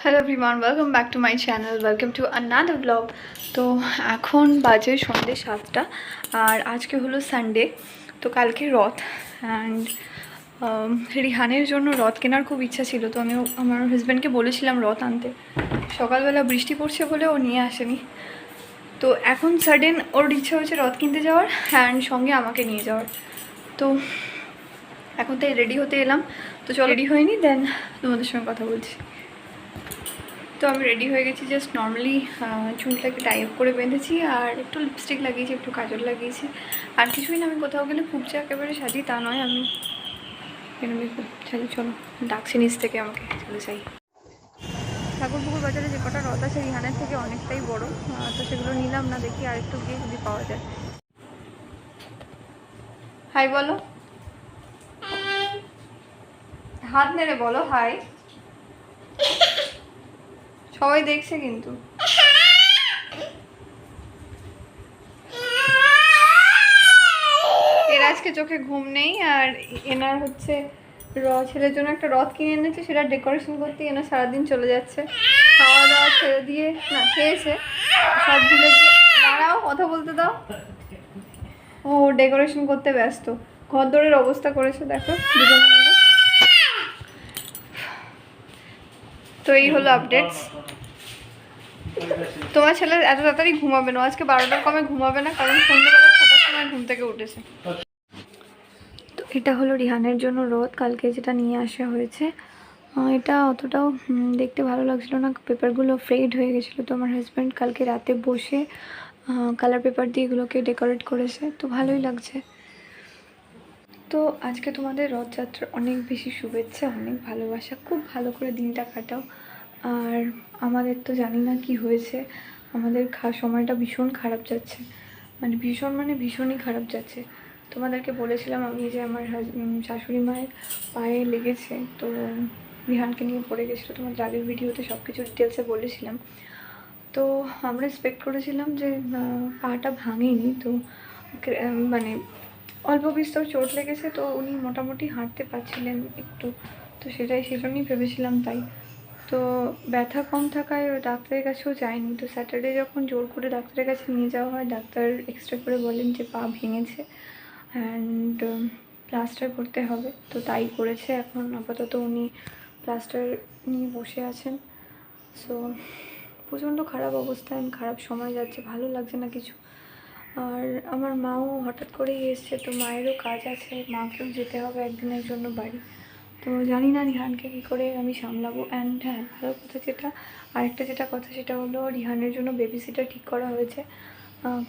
Hello everyone, welcome back to my channel, welcome to another blog. তো এখন বাজে সন্ধ্যে 7টা আর আজকে হলো সানডে। তো কালকে রথ অ্যান্ড রিহানের জন্য রথ কেনার খুব ইচ্ছা ছিল। তো আমি আমার হাজব্যান্ডকে বলেছিলাম রথ আনতে। সকালবেলা বৃষ্টি পড়ছে বলে ও নিয়ে আসেনি। তো এখন সাডেন ওর ইচ্ছা হয়েছে রথ কিনতে যাওয়ার অ্যান্ড সঙ্গে আমাকে নিয়ে যাওয়ার। তো এখন তাই রেডি হতে এলাম। তো চলো, রেডি হয়নি, দেন তোমাদের সঙ্গে কথা বলছি। তো আমি রেডি হয়ে গেছি, জাস্ট নর্মালি চুলটাকে টাই আপ করে বেঁধেছি আর একটু লিপস্টিক লাগিয়েছি, একটু কাজল লাগিয়েছি, আর কিছুই না। আমি কোথাও গেলে খুব যে একেবারে সাজি তা নয়, আমি এরকমই খুব সাজি। চলো, ডাকছি নিচ থেকে, আমাকে চলে যাই। ঠাকুরপুকুর বাজারে যে কটা রথ আছে রিহানের থেকে অনেকটাই বড়, তো সেগুলো নিলাম না, দেখি আর একটু গিয়ে যদি পাওয়া যায়। হাই বলো, হাত নেড়ে বলো হাই। সবাই দেখছে কিন্তু। এর আজকে চোখে ঘুম নেই, আর এনার হচ্ছে ছেলের জন্য একটা রথ কিনে এনেছে, সেটা ডেকোরেশন করতে এনার সারাদিন চলে যাচ্ছে। খাওয়া দাওয়া ছেড়ে দিয়ে, না খেয়েছে সব ভুলে গিয়ে, দাঁড়াও কথা বলতে দাও। ও ডেকোরেশন করতে ব্যস্ত, ঘর দৌড়ের অবস্থা করেছে দেখো দুজনে মিলে। তো এই হলো আপডেটস। তোমার ছেলে এত তাড়াতাড়ি ঘুমাবে না, আজকে 12টার কমে ঘুমাবে না, কারণ সন্ধ্যেবেলা 6টার সময় ঘুম থেকে উঠেছে। তো এটা হলো রিহানের জন্য রথ কালকে যেটা নিয়ে আসা হয়েছে। এটা অতটাও দেখতে ভালো লাগছিল না, পেপারগুলো ফেড হয়ে গেছিলো। তো আমার হাজব্যান্ড কালকে রাতে বসে কালার পেপার দিয়ে এগুলোকে ডেকোরেট করেছে, তো ভালোই লাগছে। তো আজকে তোমাদের রথযাত্রার অনেক বেশি শুভেচ্ছা, অনেক ভালোবাসা, খুব ভালো করে দিনটা কাটাও। আর আমাদের তো জানি না কি হয়েছে, আমাদের সময়টা ভীষণ খারাপ যাচ্ছে, মানে ভীষণই খারাপ যাচ্ছে। তোমাদেরকে বলেছিলাম আমি যে আমার শাশুড়ি মায়ের পায়ে লেগেছে, তো রিহানকে নিয়ে পড়ে গেছিলো, তোমাদের আগের ভিডিওতে সব কিছু ডিটেলসে বলেছিলাম। তো আমরা এক্সপেক্ট করেছিলাম যে পাটা ভাঙেনি, তো মানে অল্প বিস্তর চোট লেগেছে, তো উনি মোটামুটি হাঁটতে পারছিলেন একটু, তো সেজন্যই ভেবেছিলাম তাই। তো ব্যথা কম থাকায় ডাক্তারের কাছেও যায়নি। তো স্যাটারডে যখন জোর করে ডাক্তারের কাছে নিয়ে যাওয়া হয়, ডাক্তার এক্সরে করে বলেন যে পা ভেঙেছে অ্যান্ড প্লাস্টার করতে হবে। তো তাই করেছে, এখন আপাতত উনি প্লাস্টার নিয়ে বসে আছেন। সো প্রচণ্ড খারাপ অবস্থা, খারাপ সময় যাচ্ছে, ভালো লাগছে না কিছু। আর আমার মাও হঠাৎ করেই এসছে, তো মায়েরও কাজ আছে, মাকেও যেতে হবে একদিনের জন্য বাড়ি। তো জানি না রিহানকে কী করে আমি সামলাবো। অ্যান্ড হ্যাঁ, ভালো কথা আরেকটা কথা সেটা হলো রিহানের জন্য বেবি সিটার ঠিক করা হয়েছে।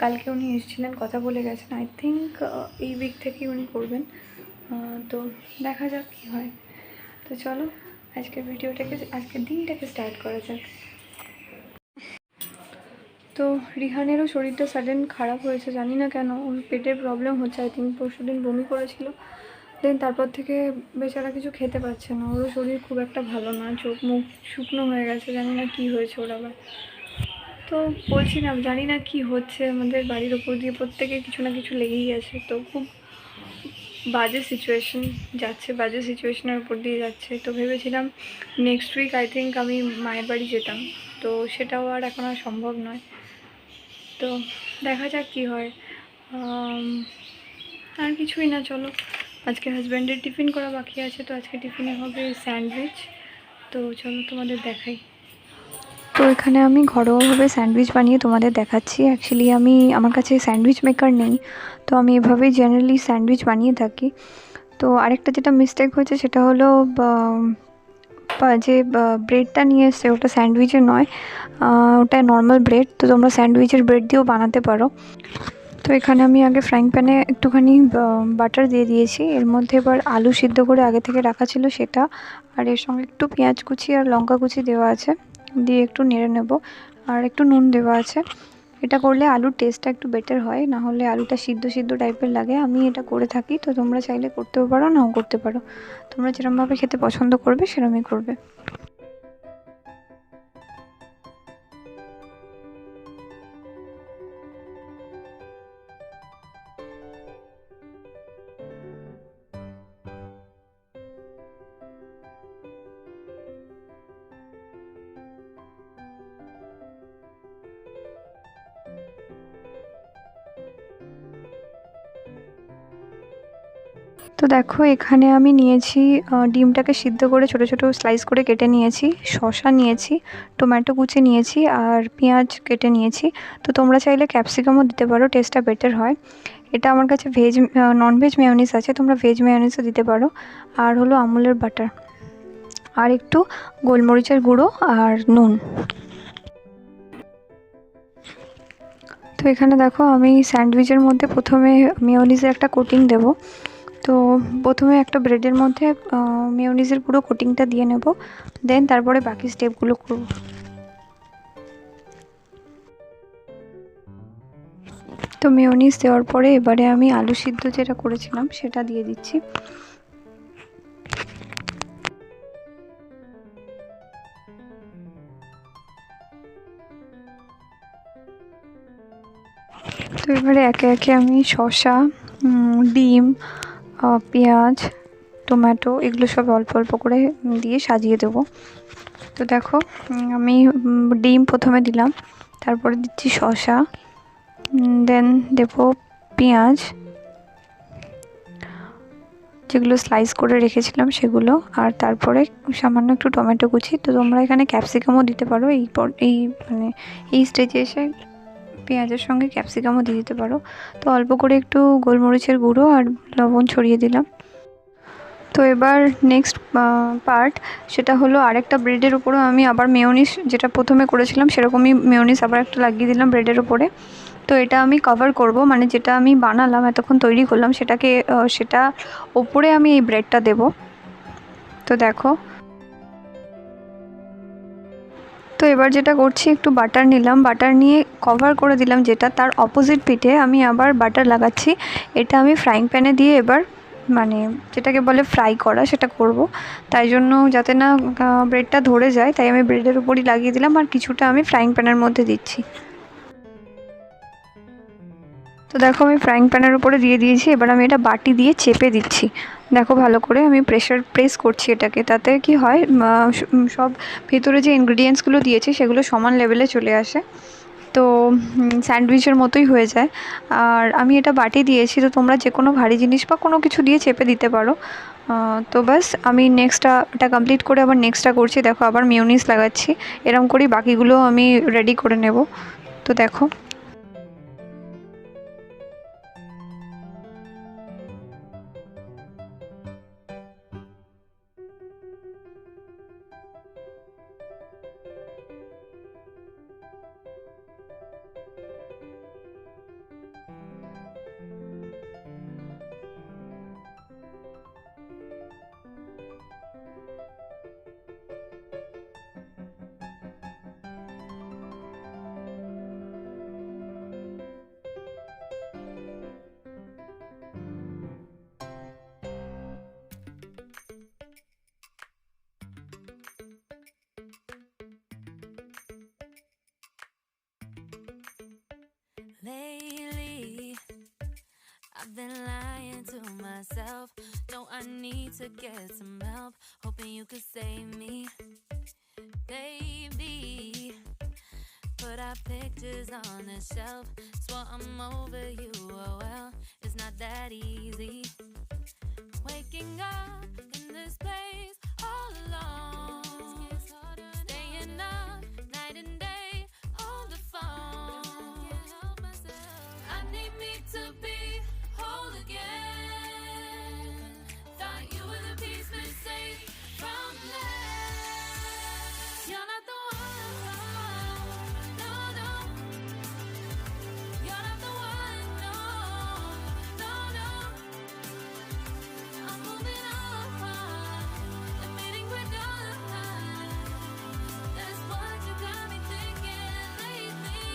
কালকে উনি এসেছিলেন, কথা বলে গেছেন। আই থিঙ্ক এই উইক থেকেই উনি করবেন। তো দেখা যাক কী হয়। তো চলো আজকের দিনটাকে স্টার্ট করা যাক। তো রিহানেরও শরীরটা সাডেন খারাপ হয়েছে, জানি না কেন, ওর পেটের প্রবলেম হচ্ছে। আই থিঙ্ক পরশুদিন বমি করেছিল, দেন তারপর থেকে বেচারা কিছু খেতে পারছে না। ওরও শরীর খুব একটা ভালো না, চোখ মুখ শুকনো হয়ে গেছে, জানি না কী হয়েছে ওর আবার। তো বলছিলাম জানি না কি হচ্ছে, আমাদের বাড়ির ওপর দিয়ে প্রত্যেকের কিছু না কিছু লেগেই আছে। তো খুব বাজে সিচুয়েশনের উপর দিয়ে যাচ্ছে। তো ভেবেছিলাম নেক্সট উইক আই থিঙ্ক আমি মায়ের বাড়ি যেতাম, তো সেটাও আর এখন আর সম্ভব নয়। তো দেখা যাক কী হয়। আর কিছুই না, চলো আজকে হাজব্যান্ডের টিফিন করা বাকি আছে, তো আজকে টিফিনে হবে স্যান্ডউইচ। তো চলো তোমাদের দেখাই। তো এখানে আমি ঘরোয়াভাবে স্যান্ডউইচ বানিয়ে তোমাদের দেখাচ্ছি। অ্যাকচুয়ালি আমার কাছে স্যান্ডউইচ মেকার নেই, তো আমি এভাবেই জেনারেলি স্যান্ডউইচ বানিয়ে থাকি। তো আরেকটা যেটা মিস্টেক হয়েছে সেটা হলো যে ব্রেডটা নিয়ে এসছে ওটা স্যান্ডউইচের নয়, ওটা নর্মাল ব্রেড। তো তোমরা স্যান্ডউইচের ব্রেড দিয়েও বানাতে পারো। তো এখানে আমি আগে ফ্রাইং প্যানে একটুখানি বাটার দিয়ে দিয়েছি, এর মধ্যে এবার আলু সিদ্ধ করে আগে থেকে রাখা ছিল সেটা, আর এর সঙ্গে একটু পেঁয়াজ কুচি আর লঙ্কা কুচি দেওয়া আছে, দিয়ে একটু নেড়ে নেব, আর একটু নুন দেওয়া আছে। এটা করলে আলুর টেস্টটা একটু বেটার হয়, না হলে আলুটা সিদ্ধ টাইপের লাগে। আমি এটা করে থাকি, তো তোমরা চাইলে করতেও পারো, নাও করতে পারো, তোমরা যেরকমভাবে খেতে পছন্দ করবে সেরকমই করবে। তো দেখো এখানে আমি নিয়েছি ডিমটাকে সিদ্ধ করে ছোট ছোট স্লাইস করে কেটে নিয়েছি, শসা নিয়েছি, টমেটো কুচি নিয়েছি আর পেঁয়াজ কেটে নিয়েছি। তো তোমরা চাইলে ক্যাপসিকামও দিতে পারো, টেস্টটা বেটার হয়। এটা আমার কাছে ভেজ ননভেজ মেয়োনিজ আছে, তোমরা ভেজ মেয়োনিজও দিতে পারো। আর হলো আমুলের বাটার আর একটু গোলমরিচের গুঁড়ো আর নুন। তো এখানে দেখো আমি স্যান্ডউইচের মধ্যে প্রথমে মেয়োনিজের একটা কোটিং দেব। তো প্রথমে একটা ব্রেডের মধ্যে মেয়োনিজের পুরো কোটিংটা দিয়ে নেব, দেন তারপরে বাকি স্টেপগুলো করব। তো মেয়োনিজ দেওয়ার পরে এবারে আমি আলু সিদ্ধ যেটা করেছিলাম সেটা দিয়ে দিচ্ছি। তো এবারে একে একে আমি শসা, ডিম, পেঁয়াজ, টমেটো এগুলো সব অল্প অল্প করে দিয়ে সাজিয়ে দেবো। তো দেখো আমি ডিম প্রথমে দিলাম, তারপরে দিচ্ছি শসা, দেন দেবো পেঁয়াজ যেগুলো স্লাইস করে রেখেছিলাম সেগুলো, আর তারপরে সামান্য একটু টমেটো কুচি। তো তোমরা এখানে ক্যাপসিকামও দিতে পারো, এই স্টেজে এসে পেঁয়াজের সঙ্গে ক্যাপসিকামও দিয়ে দিতে পারো। তো অল্প করে একটু গোলমরিচের গুঁড়ো আর লবণ ছড়িয়ে দিলাম। তো এবার নেক্সট পার্ট সেটা হলো আরেকটা ব্রেডের উপরেও আমি আবার মেয়োনিজ যেটা প্রথমে করেছিলাম সেরকমই মেয়োনিজ আবার একটা লাগিয়ে দিলাম ব্রেডের উপরে। তো এটা আমি কভার করব, মানে যেটা আমি বানালাম এতক্ষণ তৈরি করলাম সেটা ওপরে আমি এই ব্রেডটা দেব। তো দেখো, তো এবার যেটা করছি একটু বাটার নিলাম, বাটার নিয়ে কভার করে দিলাম, যেটা তার অপোজিট পিঠে আমি আবার বাটার লাগাচ্ছি। এটা আমি ফ্রাইং প্যানে দিয়ে এবার মানে যেটাকে বলে ফ্রাই করা সেটা করব। তাই জন্য যাতে না ব্রেডটা ধরে যায় তাই আমি ব্রেডের উপরই লাগিয়ে দিলাম, আর কিছুটা আমি ফ্রাইং প্যানের মধ্যে দিচ্ছি। তো দেখো আমি ফ্রাইং প্যানের উপরে দিয়ে দিয়েছি, এবার আমি এটা বাটি দিয়ে চেপে দিচ্ছি। দেখো ভালো করে আমি প্রেস করছি এটাকে, তাতে কি হয় সব ভেতরে যে ইনগ্রিডিয়েন্টসগুলো দিয়েছি সেগুলো সমান লেভেলে চলে আসে, তো স্যান্ডউইচের মতোই হয়ে যায়। আর আমি এটা বাটি দিয়েছি, তো তোমরা যে কোনো ভারী জিনিস বা কোনো কিছু দিয়ে চেপে দিতে পারো। তো ব্যাস আমি এটা কমপ্লিট করে আবার নেক্সটটা করছি। দেখো আবার মেয়োনিজ লাগাচ্ছি, এরকম করেই বাকিগুলো আমি রেডি করে নেব। তো দেখো Lately, I've been lying to myself. No, I need to get some help. Hoping you could save me, baby. Put our pictures on the shelf. Swore I'm over you, oh well, it's not that easy. Waking up in this place all alone, staying up night and day on the phone. I need me to be whole again. Thought you were the piece missing from that. You're not the one, no, no. You're not the one, no, no, no. I'm moving on, admitting we're done. That's what you got me thinking lately.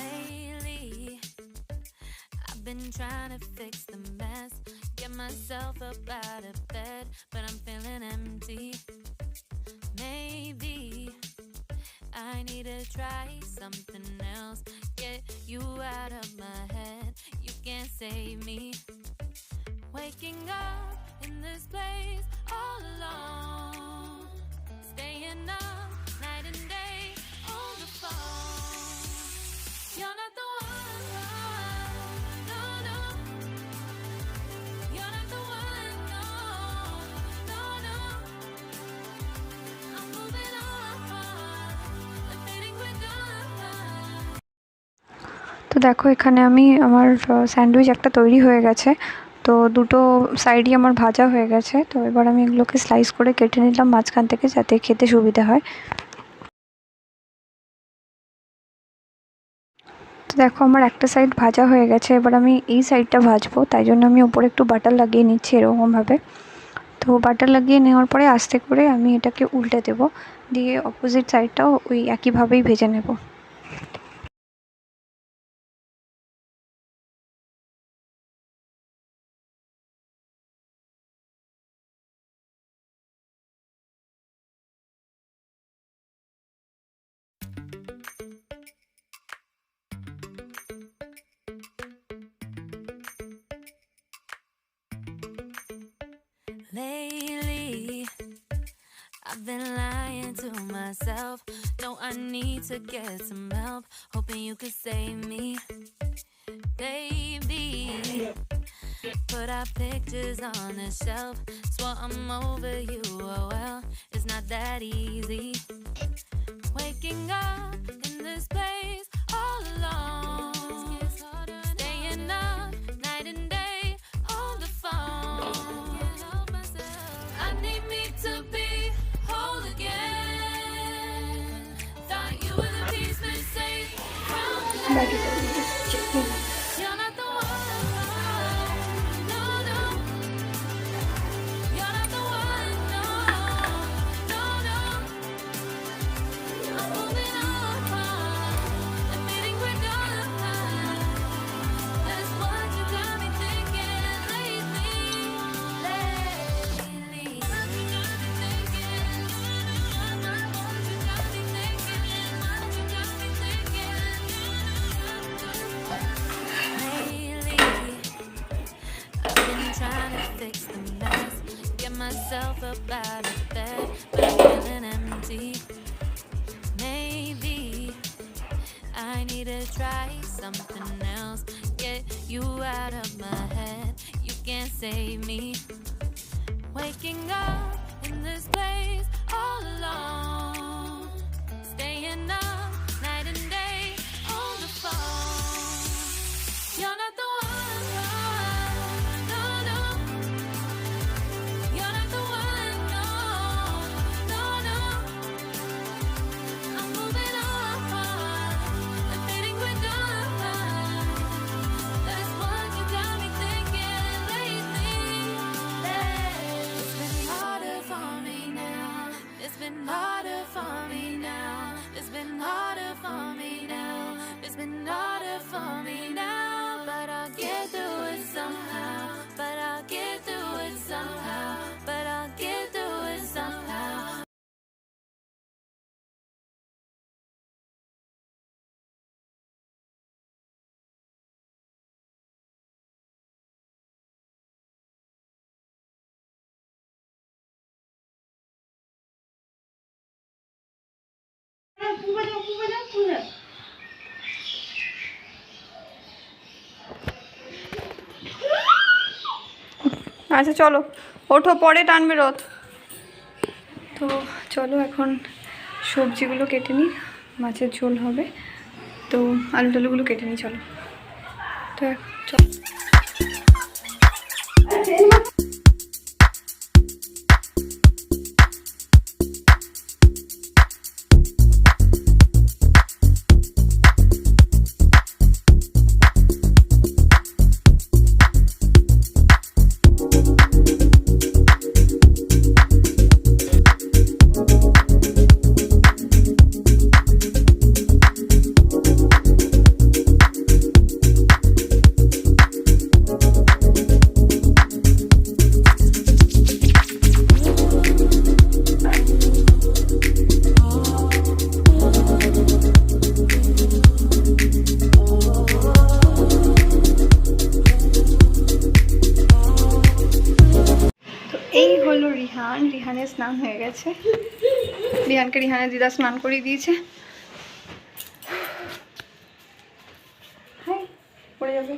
Lately, I've been trying to fix the mess, get myself up out of bed, but I'm feeling empty. Maybe I need to try something else, get you out of my head. You can't save me. Waking up in this place all alone, তো দেখো এখানে আমি আমার sandwich একটা তৈরি হয়ে গেছে। তো দুটো সাইডই আমার ভাজা হয়ে গেছে। তো এবার আমি এগুলোকে স্লাইস করে কেটে নিলাম মাঝখান থেকে, যাতে খেতে সুবিধা হয়। তো দেখো আমার একটা সাইড ভাজা হয়ে গেছে, এবার আমি এই সাইডটা ভাজবো, তাই জন্য আমি ওপরে একটু বাটার লাগিয়ে নিচ্ছি এরকমভাবে। তো বাটার লাগিয়ে নেওয়ার পরে আস্তে করে আমি এটাকে উল্টে দেবো, দিয়ে অপোজিট সাইডটাও ওই একইভাবেই ভেজে নেব। Lately, I've been lying to myself. No, I need to get some help. Hoping you could save me, baby. Put our pictures on the shelf. Swore I'm over you. Oh well, it's not that easy. Waking up in this place all alone. Staying up night and day on the phone. Can't help myself. I need me to be whole again. Thought you were the piece missing from the You're not the one. No, no. You're not the one. No, no, no. I'm moving on. Admitting we're done. That's what you got me thinking lately. Lately. What you got me thinking. What you got me thinking. What you got me thinking. Lately, I've been trying to fix the mess. Get myself up out of bed, but I'm feeling empty. Maybe I need to try something else. Get you out of my head. You can't save me. Waking up in this place all alone. Staying up night and day on the phone. You're not the one. No, no. You're not the one. No, no, no. I'm moving on, admitting we're done. That's what you got me thinking lately. It's been harder for me now. It's been harder for me now. It's been harder for me now. It's been harder for me now. But I'll get through it somehow. But I'll get through it somehow. But I'll get through it somehow. আচ্ছা চলো ওঠো, পরে টানবে রথ। তো চলো এখন সবজিগুলো কেটে নিই, মাছের ঝোল হবে। তো আলু টালুগুলো কেটে নিই চলো। তো চলো। রিহানের স্নান হয়ে গেছে। রিহানের দিদা স্নান করিয়ে দিয়েছে। পড়ে যাবে।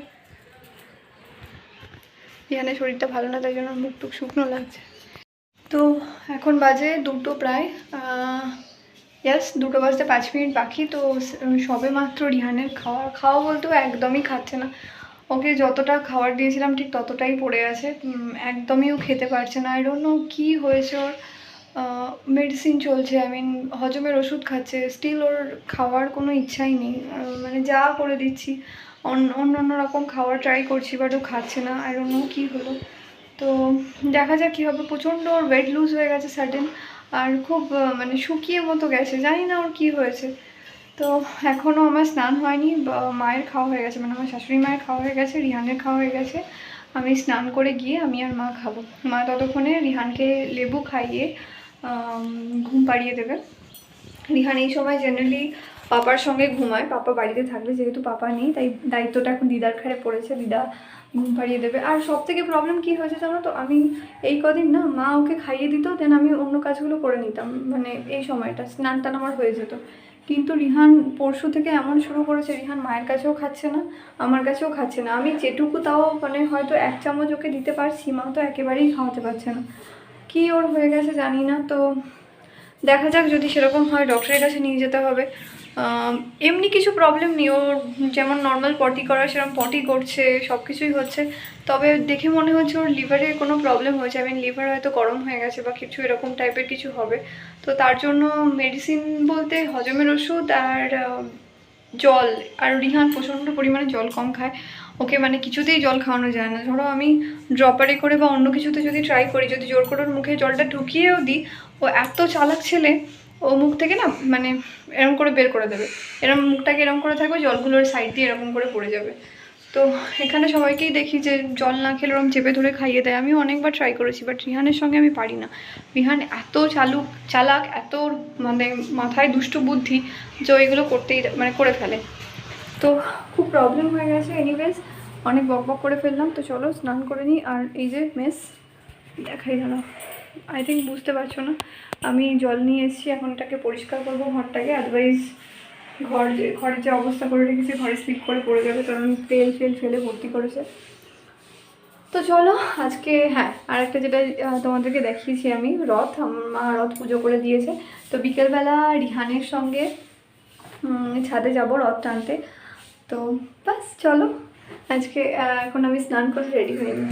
রিহানের শরীরটা ভালো না, তাই জন্য মুখ টুক শুকনো লাগছে। তো এখন বাজে 2টো প্রায়। ইয়াস 2টা বাজতে 5 মিনিট বাকি। তো সবে মাত্র রিহানের খাওয়া বলতেও একদমই খাচ্ছে না। ওকে যতটা খাবার দিয়েছিলাম ঠিক ততটাই পড়ে আছে, একদমই ও খেতে পারছে না। আই ডোন্ট নো কী হয়েছে ওর। মেডিসিন চলছে, আই মিন হজমের ওষুধ খাচ্ছে, স্টিল ওর খাওয়ার কোনো ইচ্ছাই নেই। মানে যা করে দিচ্ছি, অন্য রকম খাবার ট্রাই করছি, বাট ও খাচ্ছে না। আই ডোন্ট নো কী হলো। তো দেখা যাক কী হবে। প্রচণ্ড ওর ওয়েট লুজ হয়ে গেছে সাডেন, আর খুব মানে শুকিয়ে মতো গেছে, জানি না ওর কী হয়েছে। তো এখনও আমার স্নান হয়নি, মায়ের খাওয়া হয়ে গেছে, মানে আমার শাশুড়ি মায়ের খাওয়া হয়ে গেছে, রিহানের খাওয়া হয়ে গেছে। আমি স্নান করে গিয়ে আমি আর মা খাবো। মা ততক্ষণে রিহানকে লেবু খাইয়ে ঘুম পাড়িয়ে দেবে। রিহান এই সময় জেনারেলি পাপার সঙ্গে ঘুমায়, পাপা বাড়িতে থাকলে, যেহেতু পাপা নেই তাই দায়িত্বটা এখন দিদার ঘাড়ে পড়েছে, দিদা ঘুম পাড়িয়ে দেবে। আর সব থেকে প্রবলেম কী হয়েছে জানো তো, আমি এই কদিন না মা ওকে খাইয়ে দিত, দেন আমি অন্য কাজগুলো করে নিতাম, মানে এই সময়টা স্নান টান আমার হয়ে যেত। কিন্তু রিহান পরশু থেকে এমন শুরু করেছে, রিহান মায়ের কাছেও খাচ্ছে না, আমার কাছেও খাচ্ছে না। আমি যেটুকু তাও মানে হয়তো 1 চামচ ওকে দিতে পারছি, মা তো একেবারেই খাওয়াতে পারছে না। কী ওর হয়ে গেছে জানি না। তো দেখা যাক, যদি সেরকম হয় ডক্টরের কাছে নিয়ে যেতে হবে। এমনি কিছু প্রবলেম নেই ওর, যেমন নর্মাল পটি করা সেরকম পটি করছে, সব কিছুই হচ্ছে। তবে দেখে মনে হচ্ছে ওর লিভারে কোনো প্রবলেম হয়েছে, আই মিন লিভার হয়তো গরম হয়ে গেছে বা কিছু এরকম টাইপের কিছু হবে। তো তার জন্য মেডিসিন বলতে হজমের ওষুধ আর জল। আর রিহান প্রচণ্ড পরিমাণে জল কম খায়, ওকে মানে কিছুতেই জল খাওয়ানো যায় না। ধরো আমি ড্রপারে করে বা অন্য কিছুতে যদি ট্রাই করি, যদি জোর করে ওর মুখে জলটা ঢুকিয়েও দিই, ও এত চালাক ছেলে, ও মুখ থেকে না মানে এরকম করে বের করে দেবে, এরকম মুখটাকে এরকম করে থাকবে, জলগুলোর সাইড দিয়ে এরকম করে পড়ে যাবে। তো এখানে সবাইকেই দেখি যে জল না খেলে ওরকম চেপে ধরে খাইয়ে দেয়। আমি অনেকবার ট্রাই করেছি, বাট রিহানের সঙ্গে আমি পারি না। রিহান এত চালাক, এত মানে মাথায় দুষ্টু বুদ্ধি যে এগুলো করতেই মানে করে ফেলে। তো খুব প্রবলেম হয়ে গেছে। এনিওয়েজ অনেক বক করে ফেললাম, তো চলো স্নান করে নিই। আর এই যে মেস দেখাই দাঁড়াও, আই থিঙ্ক বুঝতে পারছো না, আমি জল নিয়ে এসেছি, এখন এটাকে পরিষ্কার করবো ঘরটাকে, আদারওয়াইজ ঘরের যে অবস্থা করে রেখেছি, ঘরে স্লিপ করে পড়ে যাবে, কারণ তেল ফেলে ভর্তি করেছে। তো চলো আজকে, হ্যাঁ আর একটা যেটা তোমাদেরকে দেখিয়েছি আমি, রথ, আমার মা রথ পুজো করে দিয়েছে। তো বিকেলবেলা রিহানের সঙ্গে ছাদে যাব রথ টানতে। তো বাস চলো আজকে এখন আমি স্নান করে রেডি হয়ে নিই।